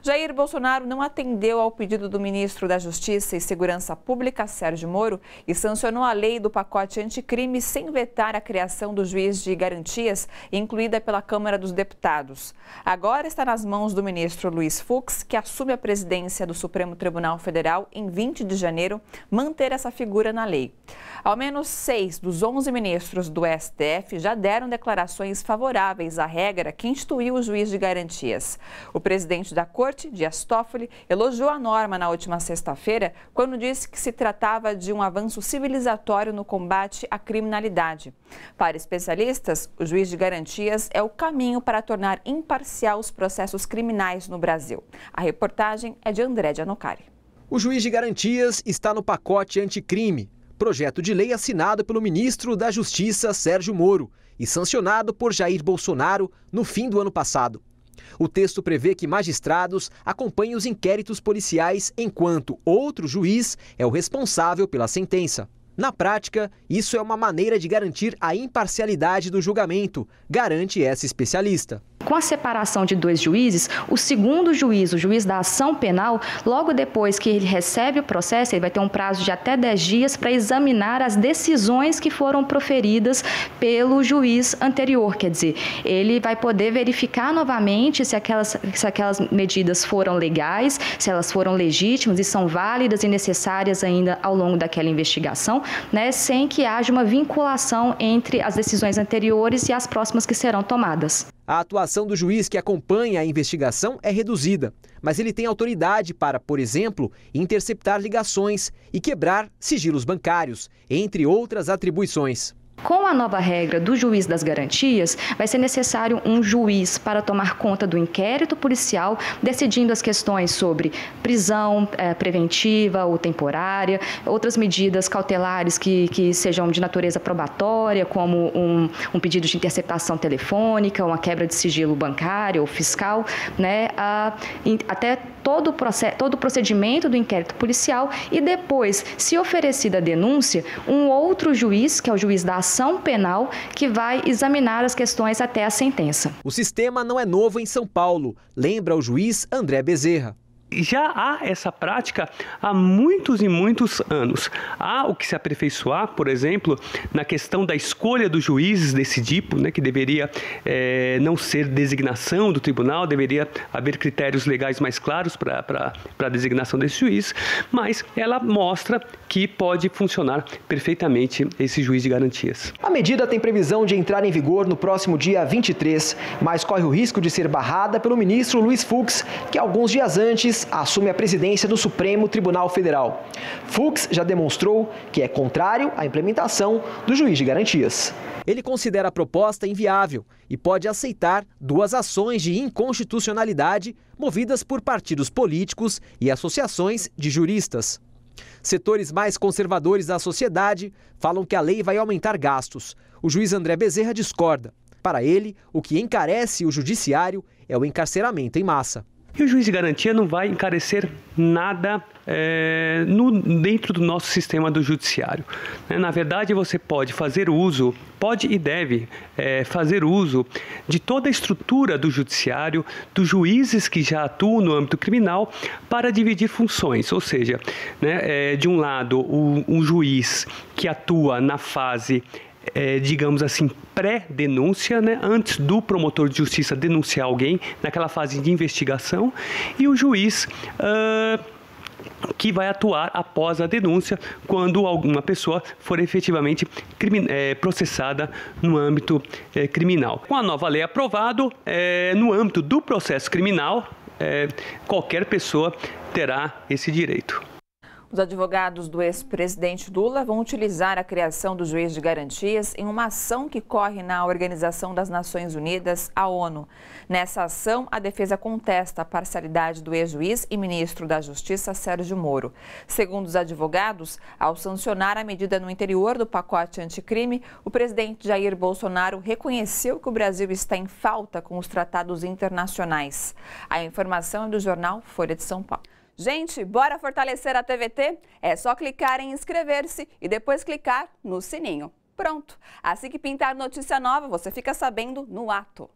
Jair Bolsonaro não atendeu ao pedido do ministro da Justiça e Segurança Pública, Sérgio Moro, e sancionou a lei do pacote anticrime sem vetar a criação do juiz de garantias, incluída pela Câmara dos Deputados. Agora está nas mãos do ministro Luiz Fux, que assume a presidência do Supremo Tribunal Federal em 20 de janeiro, manter essa figura na lei. Ao menos 6 dos 11 ministros do STF já deram declarações favoráveis à regra que instituiu o juiz de garantias. O presidente da Corte, Dias Toffoli, elogiou a norma na última sexta-feira, quando disse que se tratava de um avanço civilizatório no combate à criminalidade. Para especialistas, o juiz de garantias é o caminho para tornar imparcial os processos criminais no Brasil. A reportagem é de André Gianocari. O juiz de garantias está no pacote anticrime, projeto de lei assinado pelo ministro da Justiça, Sérgio Moro, e sancionado por Jair Bolsonaro no fim do ano passado. O texto prevê que magistrados acompanhem os inquéritos policiais enquanto outro juiz é o responsável pela sentença. Na prática, isso é uma maneira de garantir a imparcialidade do julgamento, garante essa especialista. Com a separação de 2 juízes, o segundo juiz, o juiz da ação penal, logo depois que ele recebe o processo, ele vai ter um prazo de até 10 dias para examinar as decisões que foram proferidas pelo juiz anterior. Quer dizer, ele vai poder verificar novamente se aquelas medidas foram legais, se elas foram legítimas e são válidas e necessárias ainda ao longo daquela investigação, né, sem que haja uma vinculação entre as decisões anteriores e as próximas que serão tomadas. A atuação do juiz que acompanha a investigação é reduzida, mas ele tem autoridade para, por exemplo, interceptar ligações e quebrar sigilos bancários, entre outras atribuições. Com a nova regra do juiz das garantias, vai ser necessário um juiz para tomar conta do inquérito policial, decidindo as questões sobre prisão preventiva ou temporária, outras medidas cautelares que sejam de natureza probatória, como um pedido de interceptação telefônica, uma quebra de sigilo bancário ou fiscal, né, até todo o procedimento do inquérito policial e depois, se oferecida a denúncia, um outro juiz, que é o juiz da ação penal, que vai examinar as questões até a sentença. O sistema não é novo em São Paulo, lembra o juiz André Bezerra. Já há essa prática há muitos e muitos anos. Há o que se aperfeiçoar, por exemplo, na questão da escolha dos juízes desse tipo, né, que deveria não ser designação do tribunal, deveria haver critérios legais mais claros para a designação desse juiz, mas ela mostra que pode funcionar perfeitamente esse juiz de garantias. A medida tem previsão de entrar em vigor no próximo dia 23, mas corre o risco de ser barrada pelo ministro Luiz Fux, que alguns dias antes assume a presidência do Supremo Tribunal Federal. Fux já demonstrou que é contrário à implementação do juiz de garantias. Ele considera a proposta inviável e pode aceitar 2 ações de inconstitucionalidade movidas por partidos políticos e associações de juristas. Setores mais conservadores da sociedade falam que a lei vai aumentar gastos. O juiz André Bezerra discorda. Para ele, o que encarece o judiciário é o encarceramento em massa. E o juiz de garantia não vai encarecer nada dentro do nosso sistema do judiciário. Na verdade, você pode fazer uso, pode e deve fazer uso de toda a estrutura do judiciário, dos juízes que já atuam no âmbito criminal, para dividir funções. Ou seja, de um lado, um juiz que atua na fase digamos assim, pré-denúncia, né, antes do promotor de justiça denunciar alguém, naquela fase de investigação, e o juiz que vai atuar após a denúncia, quando alguma pessoa for efetivamente processada no âmbito criminal. Com a nova lei aprovada, no âmbito do processo criminal, qualquer pessoa terá esse direito. Os advogados do ex-presidente Lula vão utilizar a criação do juiz de garantias em uma ação que corre na Organização das Nações Unidas, a ONU. Nessa ação, a defesa contesta a parcialidade do ex-juiz e ministro da Justiça, Sérgio Moro. Segundo os advogados, ao sancionar a medida no interior do pacote anticrime, o presidente Jair Bolsonaro reconheceu que o Brasil está em falta com os tratados internacionais. A informação é do jornal Folha de São Paulo. Gente, bora fortalecer a TVT? É só clicar em inscrever-se e depois clicar no sininho. Pronto! Assim que pintar notícia nova, você fica sabendo no ato.